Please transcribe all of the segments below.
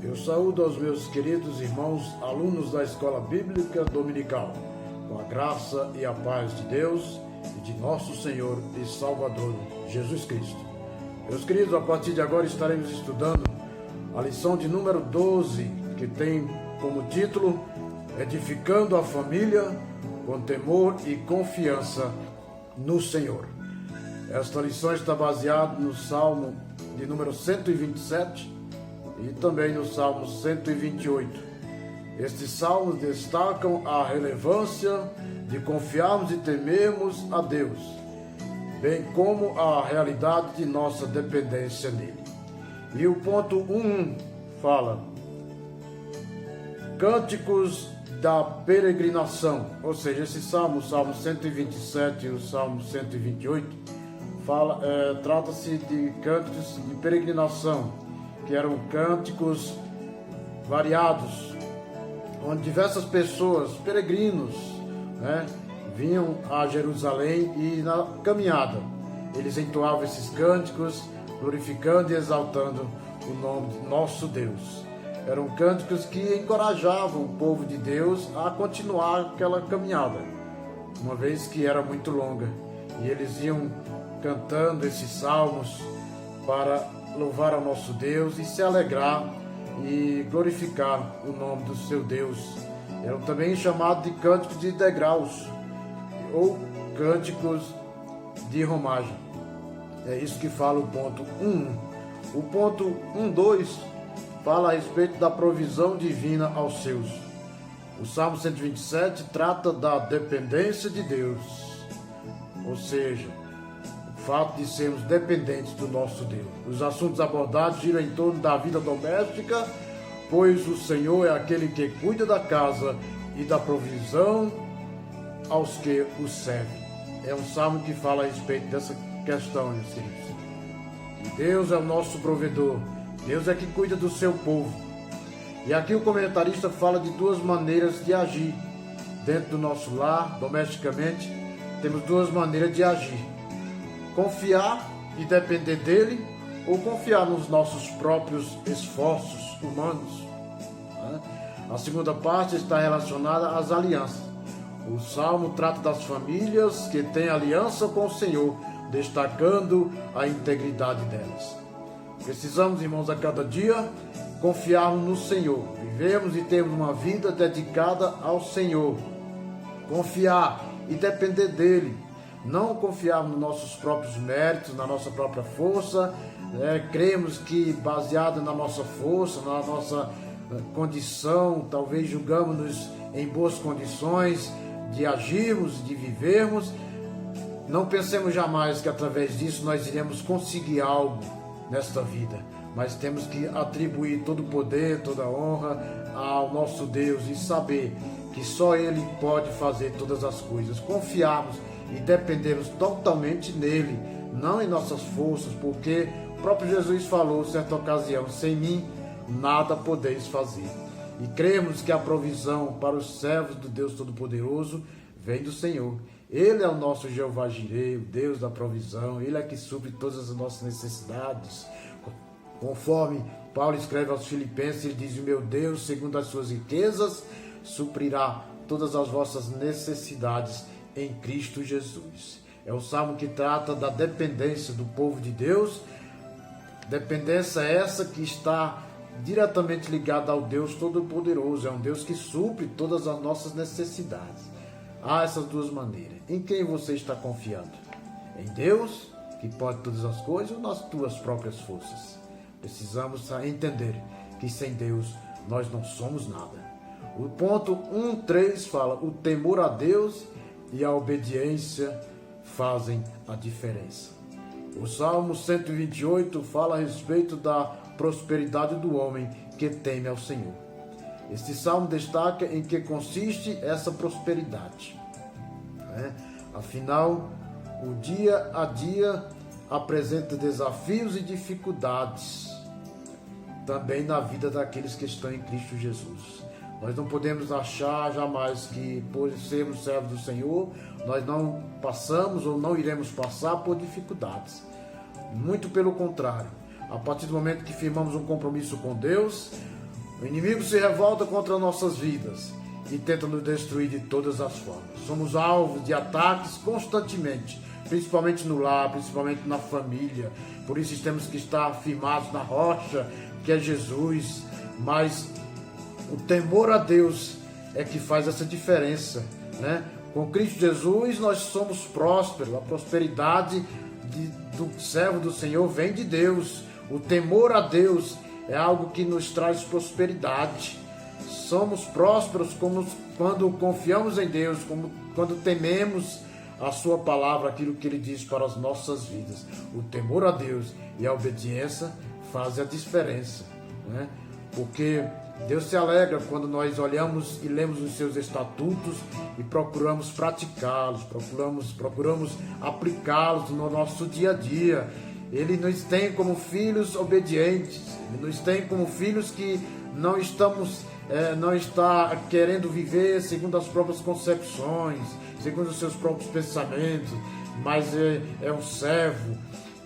Eu saúdo aos meus queridos irmãos, alunos da Escola Bíblica Dominical, com a graça e a paz de Deus e de nosso Senhor e Salvador Jesus Cristo. Meus queridos, a partir de agora estaremos estudando a lição de número 12, que tem como título Edificando a Família com Temor e Confiança no Senhor. Esta lição está baseada no Salmo de número 127 e também no Salmo 128. Estes salmos destacam a relevância de confiarmos e temermos a Deus, bem como a realidade de nossa dependência nele. E o ponto 1 fala: Cânticos da peregrinação, ou seja, esse salmo, o Salmo 127 e o Salmo 128, trata-se de cânticos de peregrinação, que eram cânticos variados, onde diversas pessoas, peregrinos, vinham a Jerusalém e na caminhada eles entoavam esses cânticos, glorificando e exaltando o nome de nosso Deus. Eram cânticos que encorajavam o povo de Deus a continuar aquela caminhada, uma vez que era muito longa, e eles iam cantando esses salmos para louvar ao nosso Deus e se alegrar e glorificar o nome do seu Deus. Eram também chamados de cânticos de degraus ou cânticos de romagem. É isso que fala o ponto 1. O ponto 1.2 fala a respeito da provisão divina aos seus. O Salmo 127 trata da dependência de Deus, ou seja, o fato de sermos dependentes do nosso Deus. Os assuntos abordados giram em torno da vida doméstica, pois o Senhor é aquele que cuida da casa e da provisão aos que o servem. É um salmo que fala a respeito dessa questão, meus queridos. E Deus é o nosso provedor. Deus é que cuida do seu povo. E aqui o comentarista fala de duas maneiras de agir. Dentro do nosso lar, domesticamente, temos duas maneiras de agir: confiar e depender dele, ou confiar nos nossos próprios esforços humanos. A segunda parte está relacionada às alianças. O Salmo trata das famílias que têm aliança com o Senhor, destacando a integridade delas. Precisamos, irmãos, a cada dia confiarmos no Senhor, vivemos e termos uma vida dedicada ao Senhor, confiar e depender dele, não confiarmos nos nossos próprios méritos, na nossa própria força, cremos que baseado na nossa força, na nossa condição, talvez julgamos-nos em boas condições de agirmos, de vivermos. Não pensemos jamais que através disso nós iremos conseguir algo nesta vida, mas temos que atribuir todo o poder, toda a honra ao nosso Deus e saber que só Ele pode fazer todas as coisas. Confiarmos e dependermos totalmente nele, não em nossas forças, porque o próprio Jesus falou em certa ocasião: sem mim nada podeis fazer. E cremos que a provisão para os servos do Deus Todo-Poderoso vem do Senhor. Ele é o nosso Jeová Jireh, o Deus da provisão. Ele é que supre todas as nossas necessidades. Conforme Paulo escreve aos Filipenses, ele diz: o meu Deus, segundo as suas riquezas, suprirá todas as vossas necessidades em Cristo Jesus. É o salmo que trata da dependência do povo de Deus. Dependência essa que está diretamente ligada ao Deus Todo-Poderoso. É um Deus que supre todas as nossas necessidades. Há essas duas maneiras. Em quem você está confiando? Em Deus, que pode todas as coisas, ou nas tuas próprias forças? Precisamos entender que sem Deus nós não somos nada. O ponto 1.3 fala: o temor a Deus e a obediência fazem a diferença. O Salmo 128 fala a respeito da prosperidade do homem que teme ao Senhor. Este salmo destaca em que consiste essa prosperidade. Afinal, o dia a dia apresenta desafios e dificuldades também na vida daqueles que estão em Cristo Jesus. Nós não podemos achar jamais que, por sermos servos do Senhor, nós não passamos ou não iremos passar por dificuldades. Muito pelo contrário. A partir do momento que firmamos um compromisso com Deus, O inimigo se revolta contra nossas vidas e tenta nos destruir de todas as formas. Somos alvos de ataques constantemente, principalmente no lar, principalmente na família. Por isso temos que estar firmados na rocha, que é Jesus. Mas o temor a Deus é que faz essa diferença, né? Com Cristo Jesus nós somos prósperos. A prosperidade do servo do Senhor vem de Deus. O temor a Deus é algo que nos traz prosperidade. Somos prósperos quando confiamos em Deus, quando tememos a sua palavra, aquilo que Ele diz para as nossas vidas. O temor a Deus e a obediência fazem a diferença, né? Porque Deus se alegra quando nós olhamos e lemos os seus estatutos e procuramos praticá-los, procuramos aplicá-los no nosso dia a dia. Ele nos tem como filhos obedientes, Ele nos tem como filhos que não está querendo viver segundo as próprias concepções, segundo os seus próprios pensamentos, mas é um servo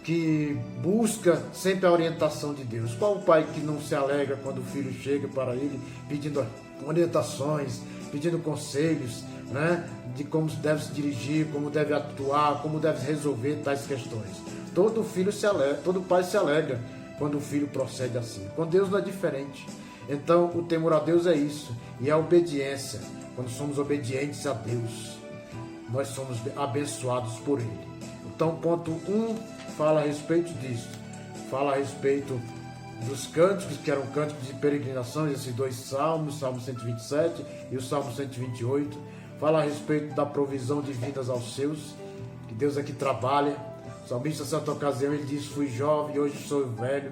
que busca sempre a orientação de Deus. Qual o pai que não se alegra quando o filho chega para ele pedindo orientações, pedindo conselhos, né, de como deve se dirigir, como deve atuar, como deve resolver tais questões? Todo filho se alegra, todo pai se alegra quando o filho procede assim. Com Deus não é diferente. Então, o temor a Deus é isso, e a obediência. Quando somos obedientes a Deus, nós somos abençoados por Ele. Então, ponto 1 fala a respeito disso. Fala a respeito dos cânticos, que eram cânticos de peregrinação, esses dois salmos, Salmo 127 e o Salmo 128. Fala a respeito da provisão de vidas aos seus, que Deus é que trabalha. O salmista, certa ocasião, ele diz: fui jovem e hoje sou velho,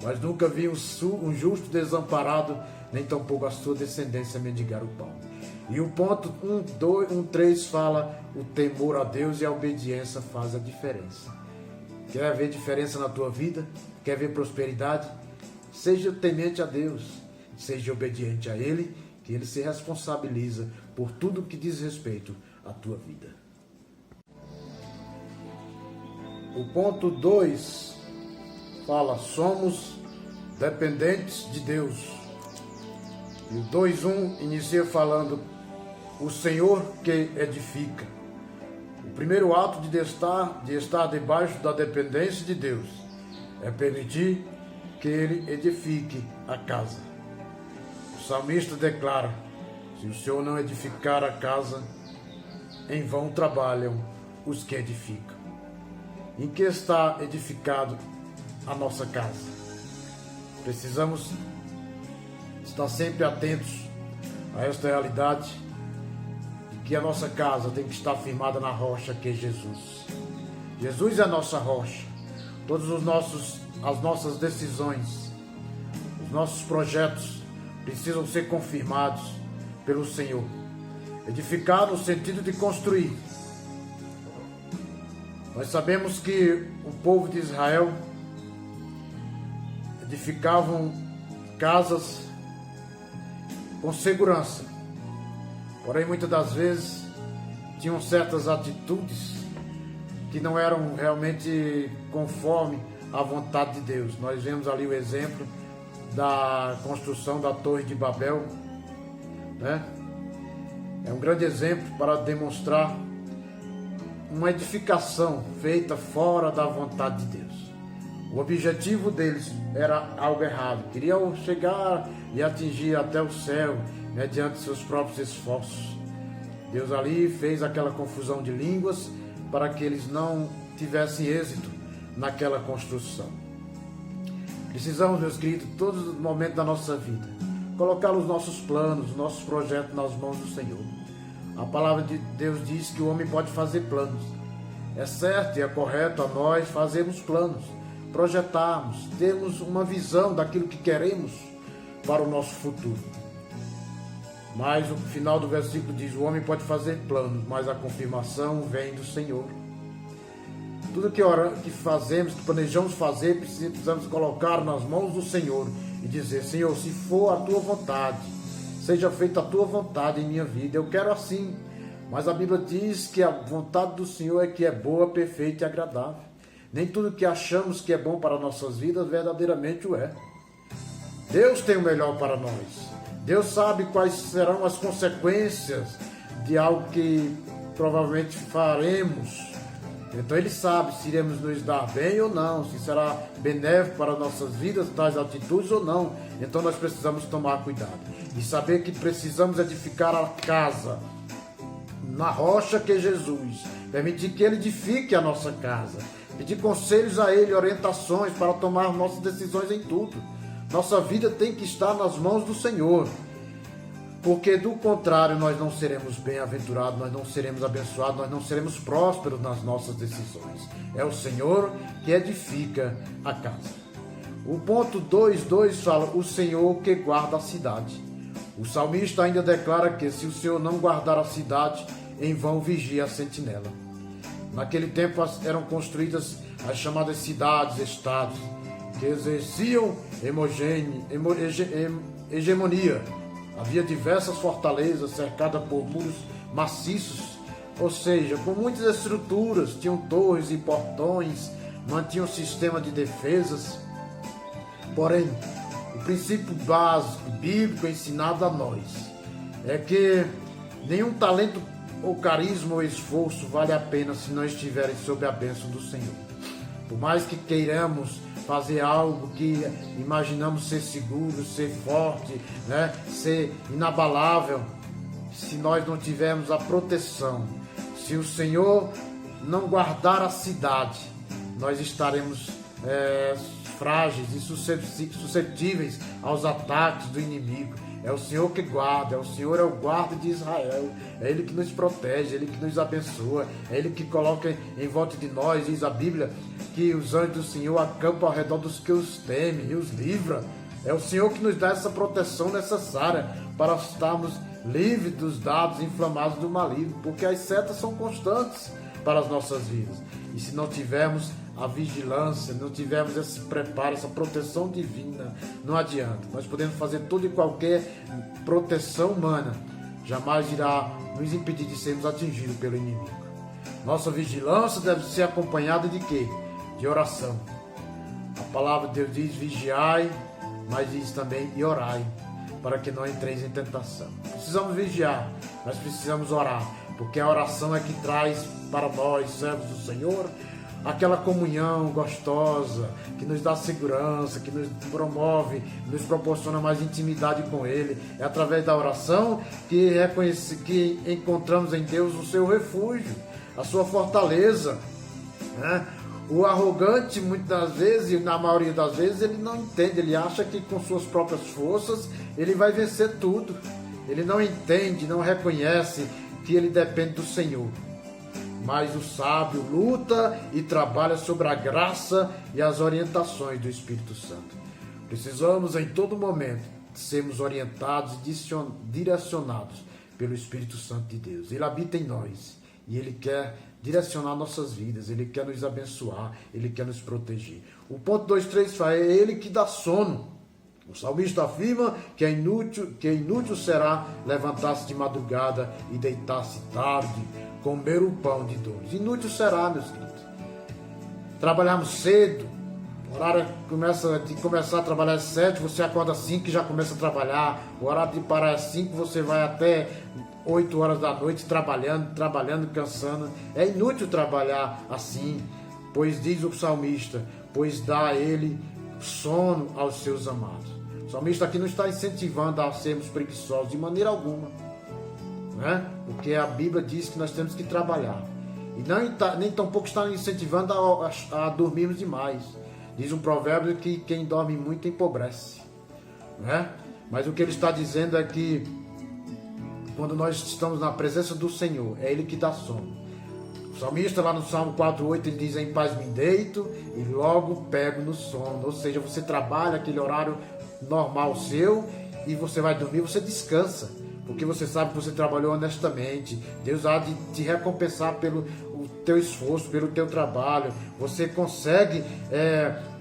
mas nunca vi um justo desamparado, nem tampouco a sua descendência mendigar o pão. E o ponto 3 fala: o temor a Deus e a obediência faz a diferença. Quer ver diferença na tua vida? Quer ver prosperidade? Seja temente a Deus, seja obediente a Ele, que Ele se responsabiliza por tudo que diz respeito à tua vida. O ponto 2 fala: somos dependentes de Deus. E o 2:1 inicia falando: o Senhor que edifica. O primeiro ato de estar debaixo da dependência de Deus é permitir que Ele edifique a casa. O salmista declara: se o Senhor não edificar a casa, em vão trabalham os que edificam. Em que está edificado a nossa casa? Precisamos estar sempre atentos a esta realidade, de que a nossa casa tem que estar firmada na rocha que é Jesus. Jesus é a nossa rocha. Todas as nossas decisões, os nossos projetos precisam ser confirmados pelo Senhor. Edificar no sentido de construir. Nós sabemos que o povo de Israel edificavam casas com segurança, porém muitas das vezes tinham certas atitudes que não eram realmente conforme à vontade de Deus. Nós vemos ali o exemplo da construção da Torre de Babel, né? É um grande exemplo para demonstrar uma edificação feita fora da vontade de Deus. O objetivo deles era algo errado. Queriam chegar e atingir até o céu mediante seus próprios esforços. Deus ali fez aquela confusão de línguas para que eles não tivessem êxito naquela construção. Precisamos, meus queridos, todos os momentos da nossa vida, colocar os nossos planos, os nossos projetos nas mãos do Senhor. A palavra de Deus diz que o homem pode fazer planos. É certo e é correto a nós fazermos planos, projetarmos, termos uma visão daquilo que queremos para o nosso futuro. Mas o final do versículo diz: o homem pode fazer planos, mas a confirmação vem do Senhor. Tudo que fazemos, que planejamos fazer, precisamos colocar nas mãos do Senhor e dizer: Senhor, se for a tua vontade, seja feita a tua vontade em minha vida. Eu quero assim. Mas a Bíblia diz que a vontade do Senhor é que é boa, perfeita e agradável. Nem tudo que achamos que é bom para nossas vidas verdadeiramente o é. Deus tem o melhor para nós. Deus sabe quais serão as consequências de algo que provavelmente faremos. Então Ele sabe se iremos nos dar bem ou não, se será benéfico para nossas vidas tais atitudes ou não. Então nós precisamos tomar cuidado e saber que precisamos edificar a casa na rocha que é Jesus, permitir que Ele edifique a nossa casa, pedir conselhos a Ele, orientações para tomar nossas decisões em tudo. Nossa vida tem que estar nas mãos do Senhor, porque do contrário nós não seremos bem-aventurados, nós não seremos abençoados, nós não seremos prósperos nas nossas decisões. É o Senhor que edifica a casa. O ponto 2.2 fala, o Senhor que guarda a cidade. O salmista ainda declara que se o Senhor não guardar a cidade, em vão vigia a sentinela. Naquele tempo eram construídas as chamadas cidades-estados, que exerciam hegemonia. Havia diversas fortalezas cercadas por muros maciços, ou seja, com muitas estruturas, tinham torres e portões, mantinham um sistema de defesas. Porém, o princípio básico bíblico ensinado a nós é que nenhum talento ou carisma ou esforço vale a pena se não estiverem sob a bênção do Senhor. Por mais que queiramos fazer algo que imaginamos ser seguro, ser forte, né? Ser inabalável, se nós não tivermos a proteção, se o Senhor não guardar a cidade, nós estaremos frágeis e suscetíveis aos ataques do inimigo. É o Senhor que guarda, o Senhor é o guarda de Israel, é Ele que nos protege, é Ele que nos abençoa, é Ele que coloca em volta de nós, diz a Bíblia, que os anjos do Senhor acampam ao redor dos que os temem e os livra. É o Senhor que nos dá essa proteção necessária para estarmos livres dos dados inflamados do maligno, porque as setas são constantes para as nossas vidas. E se não tivermos a vigilância, não tivermos esse preparo, essa proteção divina, não adianta. Nós podemos fazer toda e qualquer proteção humana, jamais irá nos impedir de sermos atingidos pelo inimigo. Nossa vigilância deve ser acompanhada de quê? De oração. A palavra de Deus diz vigiai, mas diz também e orai, para que não entreis em tentação. Precisamos vigiar, mas precisamos orar, porque a oração é que traz para nós, servos do Senhor, aquela comunhão gostosa, que nos dá segurança, que nos promove, nos proporciona mais intimidade com Ele. É através da oração que encontramos em Deus o seu refúgio, a sua fortaleza, né? O arrogante, muitas das vezes, e na maioria das vezes, ele não entende, ele acha que com suas próprias forças ele vai vencer tudo. Ele não entende, não reconhece que ele depende do Senhor. Mas o sábio luta e trabalha sobre a graça e as orientações do Espírito Santo. Precisamos em todo momento sermos orientados e direcionados pelo Espírito Santo de Deus. Ele habita em nós e Ele quer direcionar nossas vidas, Ele quer nos abençoar, Ele quer nos proteger. O ponto 2.3 fala, é Ele que dá sono. O salmista afirma que inútil será levantar-se de madrugada e deitar-se tarde, comer o pão de dores. Inútil será, meus queridos. Trabalharmos cedo, o horário de começar a trabalhar às 7, você acorda às 5 e já começa a trabalhar. O horário de parar às 5, você vai até 8 horas da noite trabalhando, cansando. É inútil trabalhar assim, pois diz o salmista, pois dá a ele sono aos seus amados. O salmista aqui não está incentivando a sermos preguiçosos de maneira alguma, né? Porque a Bíblia diz que nós temos que trabalhar. E nem tampouco está incentivando a dormirmos demais. Diz um provérbio que quem dorme muito empobrece, né? Mas o que ele está dizendo é que quando nós estamos na presença do Senhor, é Ele que dá sono. O salmista lá no Salmo 4.8, ele diz, em paz me deito e logo pego no sono. Ou seja, você trabalha aquele horário normal seu e você vai dormir, você descansa, porque você sabe que você trabalhou honestamente. Deus há de te recompensar pelo teu esforço, pelo teu trabalho. Você consegue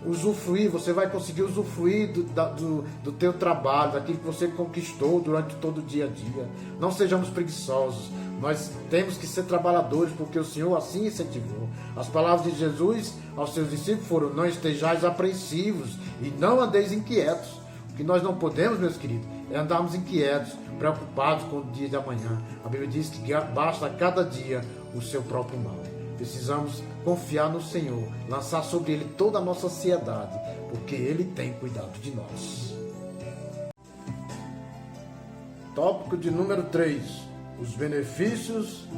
usufruir, você vai conseguir usufruir do teu trabalho, daquilo que você conquistou durante todo o dia a dia. Não sejamos preguiçosos. Nós temos que ser trabalhadores, porque o Senhor assim incentivou. As palavras de Jesus aos seus discípulos foram, não estejais apreensivos e não andeis inquietos. O que nós não podemos, meus queridos, é andarmos inquietos, preocupados com o dia de amanhã. A Bíblia diz que basta a cada dia o seu próprio mal. Precisamos confiar no Senhor, lançar sobre Ele toda a nossa ansiedade, porque Ele tem cuidado de nós. Tópico de número 3. Os benefícios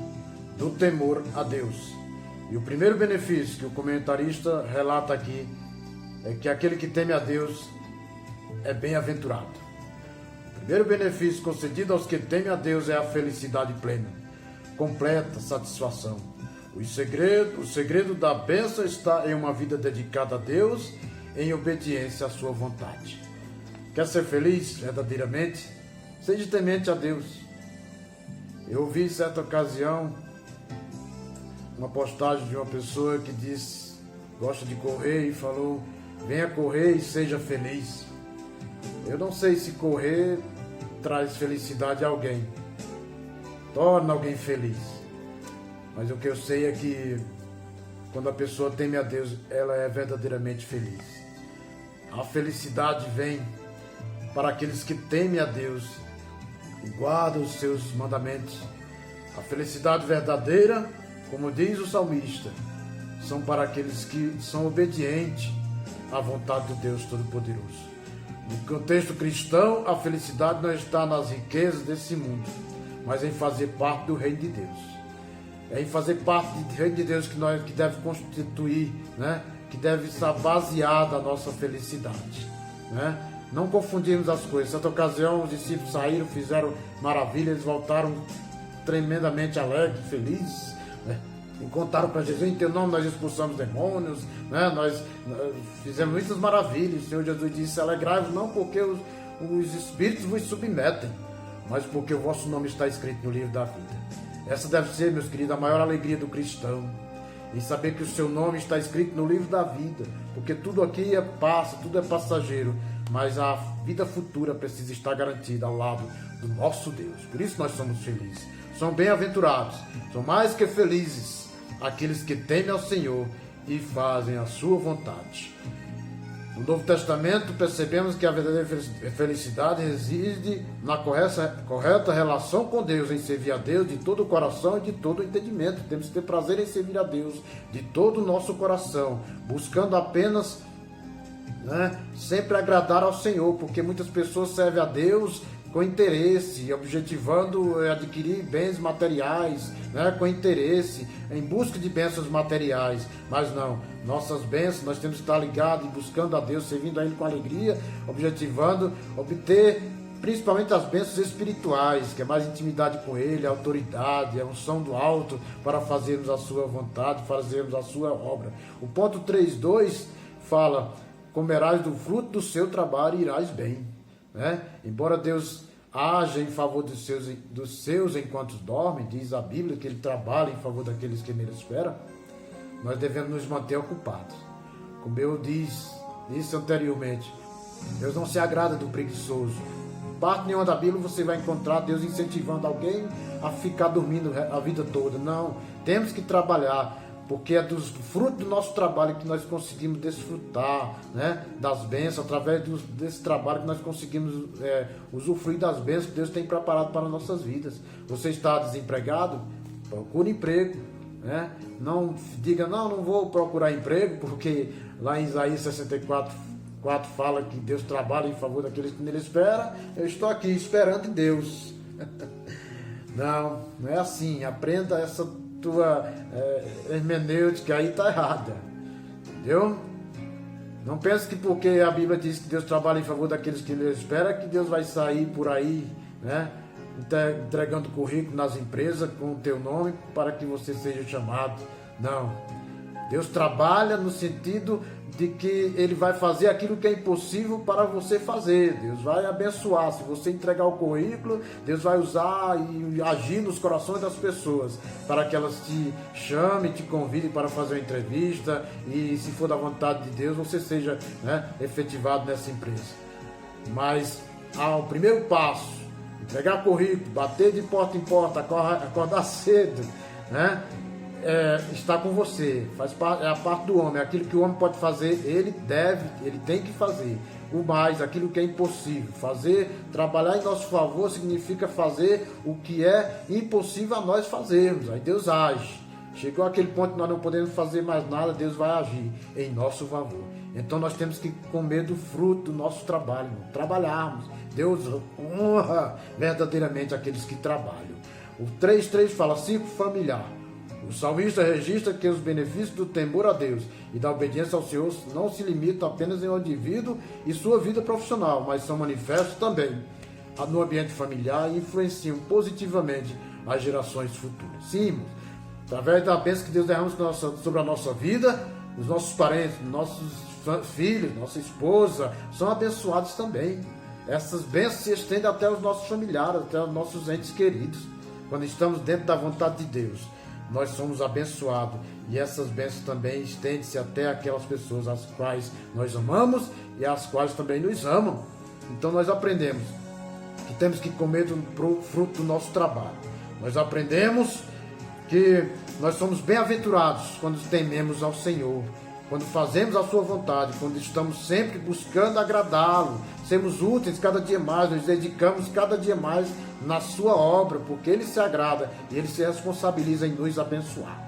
do temor a Deus. E o primeiro benefício que o comentarista relata aqui é que aquele que teme a Deus é bem-aventurado. O primeiro benefício concedido aos que temem a Deus é a felicidade plena, completa satisfação. O segredo da bênção está em uma vida dedicada a Deus, em obediência à sua vontade. Quer ser feliz verdadeiramente? Seja temente a Deus. Eu ouvi em certa ocasião uma postagem de uma pessoa que disse, gosta de correr e falou, venha correr e seja feliz. Eu não sei se correr traz felicidade a alguém, torna alguém feliz. Mas o que eu sei é que quando a pessoa teme a Deus, ela é verdadeiramente feliz. A felicidade vem para aqueles que temem a Deus e guardam os seus mandamentos. A felicidade verdadeira, como diz o salmista, são para aqueles que são obedientes à vontade do Deus Todo-Poderoso. No contexto cristão, a felicidade não está nas riquezas desse mundo, mas em fazer parte do reino de Deus. É em fazer parte do reino de Deus que deve constituir, né? Que deve estar baseada a nossa felicidade, né? Não confundirmos as coisas. Em certa ocasião, os discípulos saíram, fizeram maravilha, eles voltaram tremendamente alegres, felizes, né? E contaram para Jesus, em teu nome nós expulsamos demônios, né? Nós fizemos muitas maravilhas. O Senhor Jesus disse, alegrai-vos não porque os espíritos vos submetem, mas porque o vosso nome está escrito no livro da vida. Essa deve ser, meus queridos, a maior alegria do cristão, em saber que o seu nome está escrito no livro da vida, porque tudo aqui passa, tudo é passageiro, mas a vida futura precisa estar garantida ao lado do nosso Deus. Por isso nós somos felizes, somos bem-aventurados, são mais que felizes aqueles que temem ao Senhor e fazem a sua vontade. No Novo Testamento percebemos que a verdadeira felicidade reside na correta relação com Deus, em servir a Deus de todo o coração e de todo o entendimento. Temos que ter prazer em servir a Deus de todo o nosso coração, buscando apenas, né, sempre agradar ao Senhor, porque muitas pessoas servem a Deus com interesse, objetivando adquirir bens materiais, né, com interesse, em busca de bênçãos materiais. Mas não, nossas bênçãos, nós temos que estar ligados e buscando a Deus, servindo a Ele com alegria, objetivando obter principalmente as bênçãos espirituais, que é mais intimidade com Ele, a autoridade, a unção do alto, para fazermos a sua vontade, fazermos a sua obra. O ponto 3.2 fala, comerás do fruto do seu trabalho e irás bem. Né? Embora Deus haja em favor dos seus enquanto dormem, diz a Bíblia que Ele trabalha em favor daqueles que nele esperam, nós devemos nos manter ocupados. Como eu disse anteriormente, Deus não se agrada do preguiçoso. Parte nenhuma da Bíblia você vai encontrar Deus incentivando alguém a ficar dormindo a vida toda. Não, temos que trabalhar, porque é dos frutos do nosso trabalho que nós conseguimos desfrutar, né, das bênçãos, através desse trabalho que nós conseguimos usufruir das bênçãos que Deus tem preparado para nossas vidas. Você está desempregado? Procure emprego, né? Não diga, não vou procurar emprego, porque lá em Isaías 64 fala que Deus trabalha em favor daqueles que nele esperam. Eu estou aqui esperando em Deus. Não é assim. Aprenda essa tua hermenêutica aí, está errada, entendeu? Não pense que porque a Bíblia diz que Deus trabalha em favor daqueles que Ele espera, que Deus vai sair por aí, né, entregando currículo nas empresas com o teu nome para que você seja chamado. Não, Deus trabalha no sentido de que Ele vai fazer aquilo que é impossível para você fazer. Deus vai abençoar. Se você entregar o currículo, Deus vai usar e agir nos corações das pessoas para que elas te chamem, te convidem para fazer uma entrevista e, se for da vontade de Deus, você seja, né, efetivado nessa empresa. Mas o primeiro passo, entregar currículo, bater de porta em porta, acordar cedo, né, está com você, é a parte do homem. Aquilo que o homem pode fazer, ele tem que fazer. o mais, aquilo que é impossível. Trabalhar em nosso favor significa fazer o que é impossível a nós fazermos. Aí Deus age. Chegou aquele ponto que nós não podemos fazer mais nada, Deus vai agir em nosso favor. Então nós temos que comer do fruto do nosso trabalho, trabalharmos. Deus honra verdadeiramente aqueles que trabalham. O 3:3 fala, ciclo familiar. O salmista registra que os benefícios do temor a Deus e da obediência ao Senhor não se limitam apenas em um indivíduo e sua vida profissional, mas são manifestos também no ambiente familiar e influenciam positivamente as gerações futuras. Sim, através da bênção que Deus derrama sobre a nossa vida, os nossos parentes, nossos filhos, nossa esposa, são abençoados também. Essas bênçãos se estendem até os nossos familiares, até os nossos entes queridos. Quando estamos dentro da vontade de Deus, nós somos abençoados. E essas bênçãos também estendem-se até aquelas pessoas às quais nós amamos e às quais também nos amam. Então nós aprendemos que temos que comer do fruto do nosso trabalho. Nós aprendemos que nós somos bem-aventurados quando tememos ao Senhor, quando fazemos a sua vontade, quando estamos sempre buscando agradá-lo, sermos úteis cada dia mais, nos dedicamos cada dia mais na sua obra, porque Ele se agrada e Ele se responsabiliza em nos abençoar.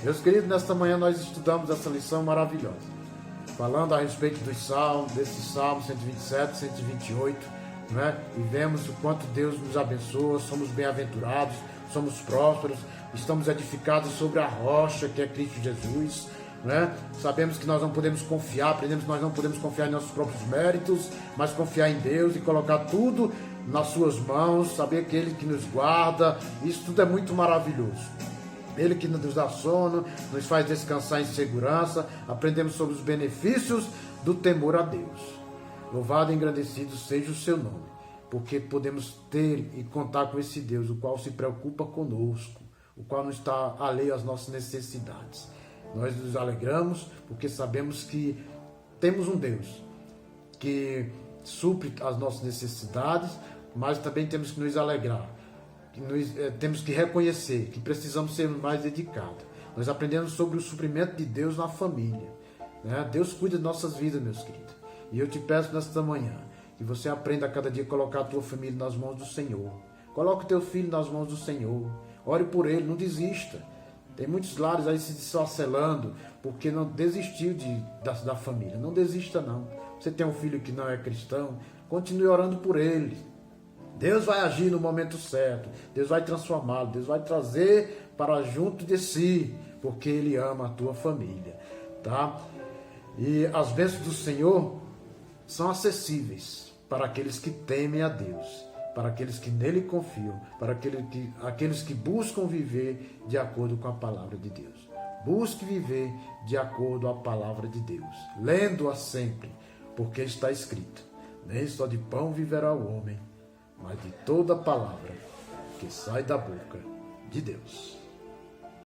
Meus queridos, nesta manhã nós estudamos essa lição maravilhosa, falando a respeito dos salmos, desses salmos 127, 128, né? E vemos o quanto Deus nos abençoa, somos bem-aventurados, somos prósperos, estamos edificados sobre a rocha que é Cristo Jesus, né? Sabemos que nós não podemos confiar, aprendemos que nós não podemos confiar em nossos próprios méritos, mas confiar em Deus e colocar tudo nas suas mãos, saber que Ele que nos guarda. Isso tudo é muito maravilhoso. Ele que nos dá sono, nos faz descansar em segurança. Aprendemos sobre os benefícios do temor a Deus. Louvado e engrandecido seja o seu nome, porque podemos ter e contar com esse Deus, o qual se preocupa conosco, o qual não está alheio às nossas necessidades. Nós nos alegramos porque sabemos que temos um Deus que supre as nossas necessidades, mas também temos que nos alegrar, temos que reconhecer que precisamos ser mais dedicados. Nós aprendemos sobre o suprimento de Deus na família, né? Deus cuida de nossas vidas, meus queridos. E eu te peço nesta manhã que você aprenda a cada dia a colocar a tua família nas mãos do Senhor. Coloque o teu filho nas mãos do Senhor. Ore por ele, não desista. Tem muitos lares aí se desfacelando porque não desistiu da família. Não desista, não. Você tem um filho que não é cristão, continue orando por ele. Deus vai agir no momento certo. Deus vai transformá-lo. Deus vai trazer para junto de si, porque Ele ama a tua família, tá? E as bênçãos do Senhor são acessíveis para aqueles que temem a Deus, para aqueles que nele confiam, para aqueles que buscam viver de acordo com a palavra de Deus. Busque viver de acordo com a palavra de Deus, lendo-a sempre, porque está escrito: nem só de pão viverá o homem, mas de toda palavra que sai da boca de Deus.